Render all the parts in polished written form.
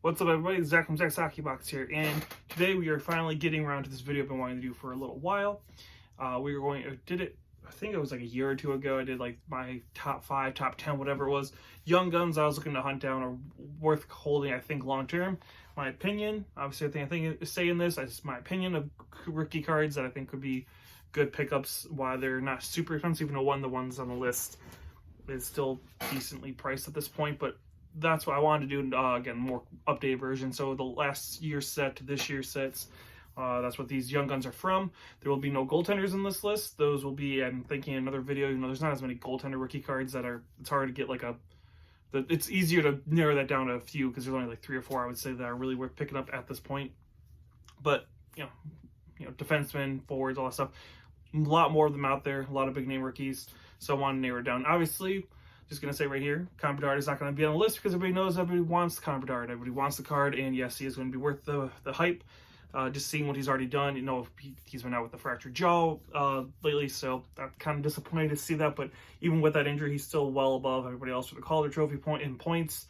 What's up, everybody? It's Zach from Zach's Hockey Box here, and today we are finally getting around to this video I've been wanting to do for a little while. Did it, I think it was like a year or two ago. I did like my top 5, top 10, whatever it was. Young guns I was looking to hunt down are worth holding, I think, long term. My opinion, obviously, I think saying this, it's my opinion of rookie cards that I think could be good pickups while they're not super expensive. Even though one of the ones on the list is still decently priced at this point, but that's what I wanted to do. Again, more updated version. So the last year's set to this year's sets, that's what these young guns are from. There will be no goaltenders in this list. Those will be, I'm thinking, another video. You know, there's not as many goaltender rookie cards that are, it's hard to get like it's easier to narrow that down to a few because there's only like 3 or 4 I would say that are really worth picking up at this point. But you know, defensemen, forwards, all that stuff, a lot more of them out there, a lot of big name rookies. So I want to narrow it down. Obviously, just going to say right here, Connor Bedard is not going to be on the list because everybody knows everybody wants Connor Bedard. Everybody wants the card, and yes, he is going to be worth the hype. Just seeing what he's already done. You know, he's been out with the fractured jaw lately, so I'm kind of disappointed to see that. But even with that injury, he's still well above everybody else for the Calder Trophy in points.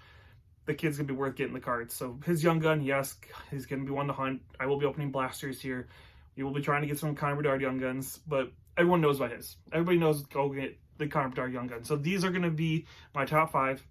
The kid's going to be worth getting the cards. So his young gun, yes, he's going to be one to hunt. I will be opening blasters here. We will be trying to get some Connor Bedard young guns, but everyone knows about his. Everybody knows go get the Connor Bedard young gun. So these are going to be my top 5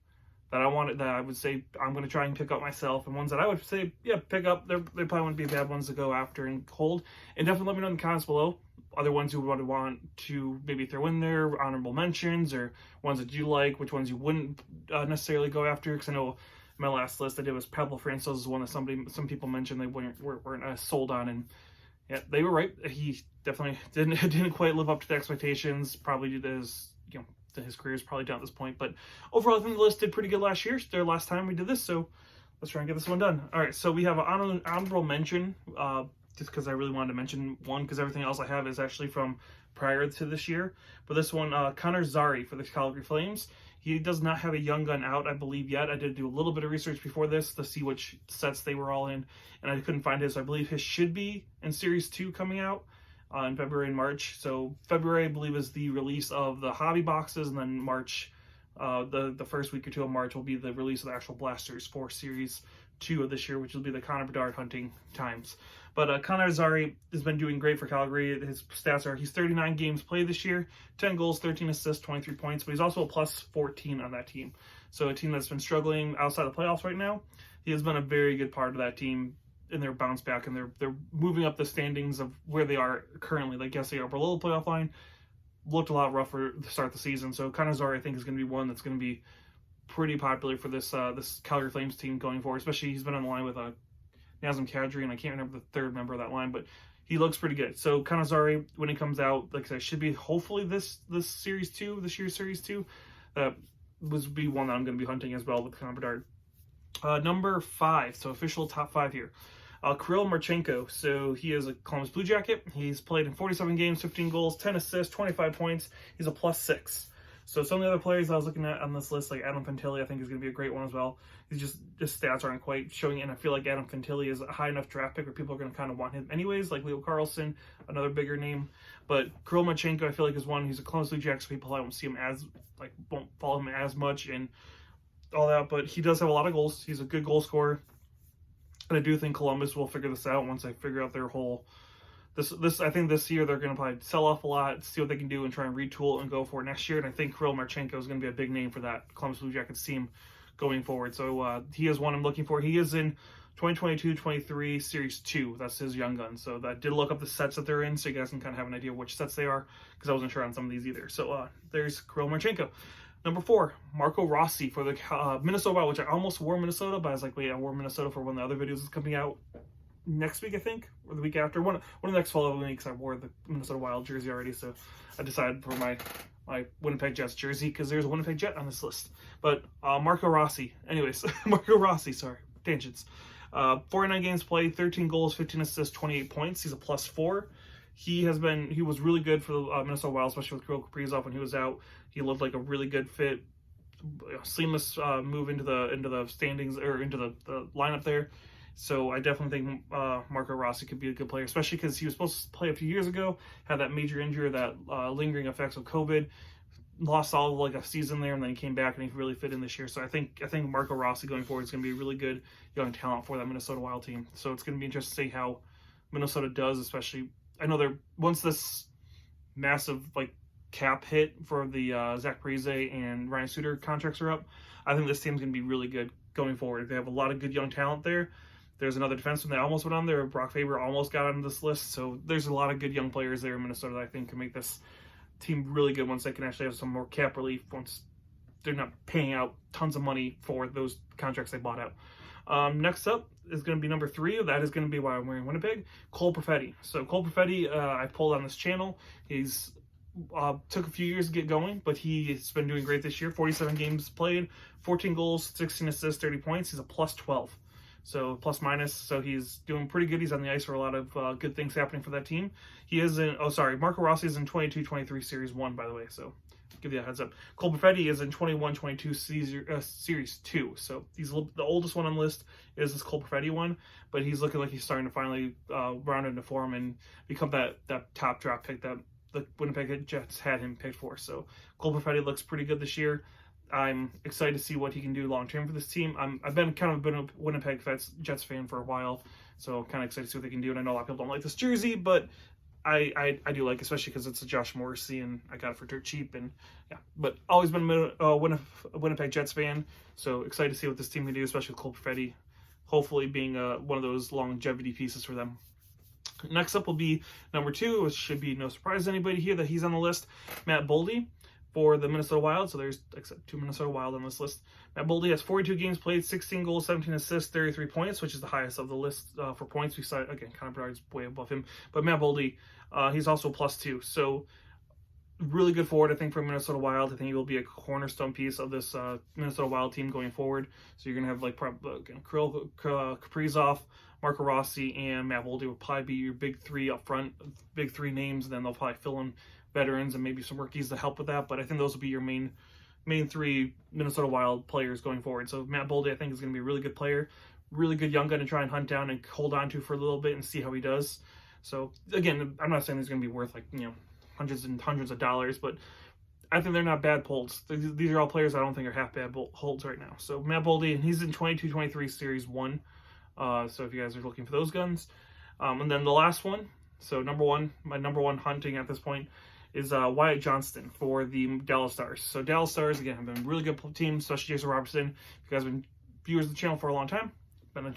that I would say I'm going to try and pick up myself, and ones that I would say, yeah, pick up. They probably wouldn't be bad ones to go after and hold. And definitely let me know in the comments below other ones you would want to maybe throw in there, honorable mentions, or ones that you like, which ones you wouldn't necessarily go after. Because I know my last list I did was Pablo Francouz is one that some people mentioned they weren't sold on, and yeah, they were right. He definitely didn't quite live up to the expectations. Probably did his, his career is probably down at this point. But overall, I think the list did pretty good last year. Their last time we did this, so let's try and get this one done. All right, so we have an honorable mention, just because I really wanted to mention one, because everything else I have is actually from prior to this year. But this one, Connor Zary for the Calgary Flames. He does not have a young gun out, I believe, yet. I did do a little bit of research before this to see which sets they were all in, and I couldn't find his. I believe his should be in Series 2 coming out in February and March. So February, I believe, is the release of the hobby boxes, and then March, the first week or 2 of March will be the release of the actual blasters for Series 2 of this year, which will be the Connor Bedard hunting times. But Connor Zary has been doing great for Calgary. His stats are, he's 39 games played this year, 10 goals, 13 assists, 23 points, but he's also a plus 14 on that team. So a team that's been struggling outside the playoffs right now, he has been a very good part of that team in their bounce back, and they're moving up the standings of where they are currently. Like, yes, they are below the playoff line, looked a lot rougher to start the season. So Connor Zary, I think, is going to be one that's going to be pretty popular for this this Calgary Flames team going forward. Especially he's been on the line with Nazem Kadri, and I can't remember the third member of that line, but he looks pretty good. So Connor Zary, when he comes out, like I said, should be hopefully this Series 2, this year's Series 2. That would be one that I'm going to be hunting as well with Connor Bedard. Number 5, so official top 5 here. Kirill Marchenko. So he is a Columbus Blue Jacket. He's played in 47 games, 15 goals, 10 assists, 25 points. He's a plus 6. So some of the other players I was looking at on this list, like Adam Fantilli, I think is going to be a great one as well. He's just stats aren't quite showing it, and I feel like Adam Fantilli is a high enough draft pick where people are going to kind of want him anyways, like Leo Carlson, another bigger name. But Kirill Marchenko, I feel like, is one. He's a Columbus Blue Jacket, so people probably won't see him as, like, won't follow him as much and all that, but he does have a lot of goals. He's a good goal scorer. And I do think Columbus will figure this out once they figure out their whole... I think this year they're going to probably sell off a lot, see what they can do, and try and retool and go for it next year. And I think Kirill Marchenko is going to be a big name for that Columbus Blue Jackets team going forward. So he is one I'm looking for. He is in 2022-23 Series 2. That's his young gun. So that did look up the sets that they're in, so you guys can kind of have an idea which sets they are, because I wasn't sure on some of these either. So there's Kirill Marchenko. Number 4, Marco Rossi for the Minnesota Wild, which I almost wore Minnesota, but I was like, wait, I wore Minnesota for one of the other videos that's coming out next week, I think, or the week after. One of the next following weeks, I wore the Minnesota Wild jersey already, so I decided for my Winnipeg Jets jersey, because there's a Winnipeg Jet on this list. But Marco Rossi, anyways, Marco Rossi, sorry, tangents. 49 games played, 13 goals, 15 assists, 28 points. He's a plus 4. He was really good for the Minnesota Wild, especially with Kirill Kaprizov when he was out. He looked like a really good fit, seamless move into the standings, or into the lineup there. So I definitely think Marco Rossi could be a good player, especially because he was supposed to play a few years ago, had that major injury, that lingering effects of COVID. lost all of like a season there, and then he came back and he really fit in this year. So I think Marco Rossi going forward is going to be a really good young talent for that Minnesota Wild team. So it's going to be interesting to see how Minnesota does, especially I know they're once this massive like cap hit for the Zach Parise and Ryan Suter contracts are up. I think this team's going to be really good going forward. They have a lot of good young talent there. There's another defenseman that almost went on there. Brock Faber almost got on this list. So there's a lot of good young players there in Minnesota that I think can make this team really good once they can actually have some more cap relief once they're not paying out tons of money for those contracts they bought out. Next up is going to be number 3. That is going to be why I'm wearing Winnipeg, Cole Perfetti. So Cole Perfetti, I pulled on this channel. He's took a few years to get going, but he's been doing great this year. 47 games played, 14 goals, 16 assists, 30 points. He's a plus 12. So plus minus, so he's doing pretty good. He's on the ice for a lot of good things happening for that team. He is in, Marco Rossi is in 22-23 Series 1, by the way, so give you a heads up. Cole Perfetti is in 21-22 Series 2, so he's the oldest one on the list is this Cole Perfetti one, but he's looking like he's starting to finally round into form and become that top draft pick that the Winnipeg Jets had him picked for. So Cole Perfetti looks pretty good this year. I'm excited to see what he can do long term for this team. I've been a Winnipeg Jets fan for a while, so kind of excited to see what they can do. And I know a lot of people don't like this jersey, but I do like it, especially because it's a Josh Morrissey, and I got it for dirt cheap. And yeah, but always been a Winnipeg Jets fan, so excited to see what this team can do, especially with Cole Perfetti, hopefully being one of those longevity pieces for them. Next up will be number 2, which should be no surprise to anybody here that he's on the list, Matt Boldy for the Minnesota Wild. So there's 2 Minnesota Wild on this list. Matt Boldy has 42 games played, 16 goals, 17 assists, 33 points, which is the highest of the list for points. We saw, again, Connor Bedard's way above him. But Matt Boldy, he's also plus 2. So really good forward, I think, for Minnesota Wild. I think he will be a cornerstone piece of this Minnesota Wild team going forward. So you're going to have like Kirill Kaprizov, Marco Rossi, and Matt Boldy will probably be your big 3 up front, big 3 names. And then they'll probably fill in veterans and maybe some rookies to help with that, but I think those will be your main 3 Minnesota Wild players going forward. So Matt Boldy, I think, is going to be a really good player, really good young gun to try and hunt down and hold on to for a little bit and see how he does. So again, I'm not saying he's going to be worth like hundreds and hundreds of dollars, but I think they're not bad holds. These are all players I don't think are half bad holds right now. So Matt Boldy, and he's in 22-23 Series 1. So if you guys are looking for those guns, and then the last one. So my number one hunting at this point is Wyatt Johnston for the Dallas Stars. So Dallas Stars, again, have been a really good team, especially Jason Robertson. If you guys have been viewers of the channel for a long time, been a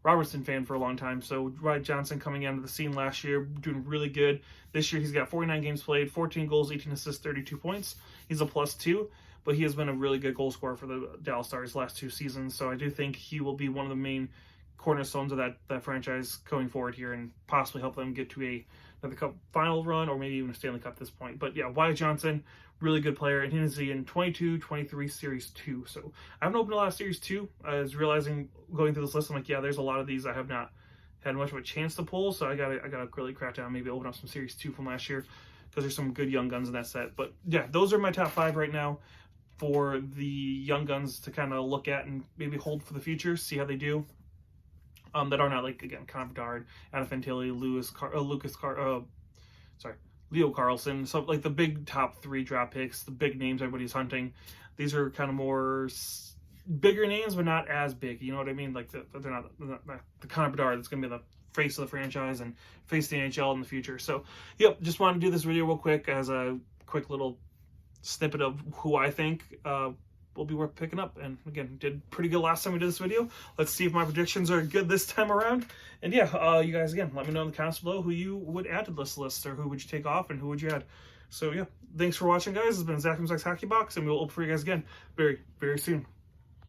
Robertson fan for a long time. So Wyatt Johnston coming into the scene last year, doing really good. This year he's got 49 games played, 14 goals, 18 assists, 32 points. He's a plus 2, but he has been a really good goal scorer for the Dallas Stars last 2 seasons. So I do think he will be one of the main cornerstones of that franchise going forward here and possibly help them get to another cup final run or maybe even a Stanley Cup at this point. But yeah, Wyatt Johnston, really good player, and he's in 22-23 Series 2. So I haven't opened a lot of Series 2. I was realizing going through this list, I'm like, yeah, there's a lot of these I have not had much of a chance to pull, so I gotta really crack down, maybe open up some Series 2 from last year, because there's some good young guns in that set. But yeah, those are my top 5 right now for the young guns to kind of look at and maybe hold for the future, see how they do. That are not, like, again, Connor Bedard, Adam Fantilli, Leo Carlson. So like the big top 3 draft picks, the big names everybody's hunting. These are kind of more bigger names, but not as big. You know what I mean? Like they're not the Connor Bedard that's going to be the face of the franchise and face the NHL in the future. So, yep, just wanted to do this video real quick as a quick little snippet of who I think will be worth picking up. And again, did pretty good last time we did this video. Let's see if my predictions are good this time around. And yeah, you guys, again, let me know in the comments below who you would add to this list, or who would you take off and who would you add. So yeah, thanks for watching, guys. This has been Zach from Zach's Hockey Box, and we'll open for you guys again very, very soon.